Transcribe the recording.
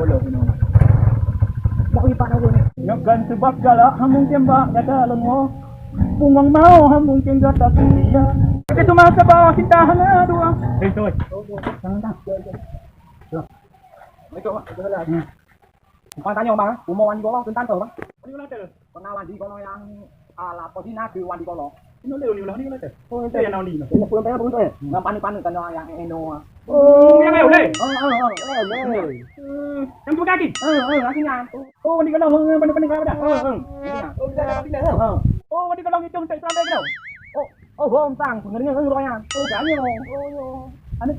boleh ni. Tak lipat aku ni. Jangan sebab galak hamung tembak kata lengo. Bungang mau hamung tembak tak dia. Tapi tu masa bawa cinta hana dua. Tu. Jangan. Ikut mak, betul lah. Bang tanya bang, umur Wandi Kolo tentang tu bang? Wandi Kolo tu. Pernah Wandi Kolo yang ala posina ke Wandi Kolo. Ini ni ulah ni ulah tu. Oh, itu yang ni. Ini pun tanya pun tu. Ngam panik kan yang eno. Oh, yang leh leh. Yang tu kaki. Kakinya. Oh, Wandi Kolo panik apa dah? Oh, dah pilih tu. Oh, Wandi Kolo hitung tak sampai ke? Oh, bom tang, ngering royan. Oh, kan ni. Oh, ani.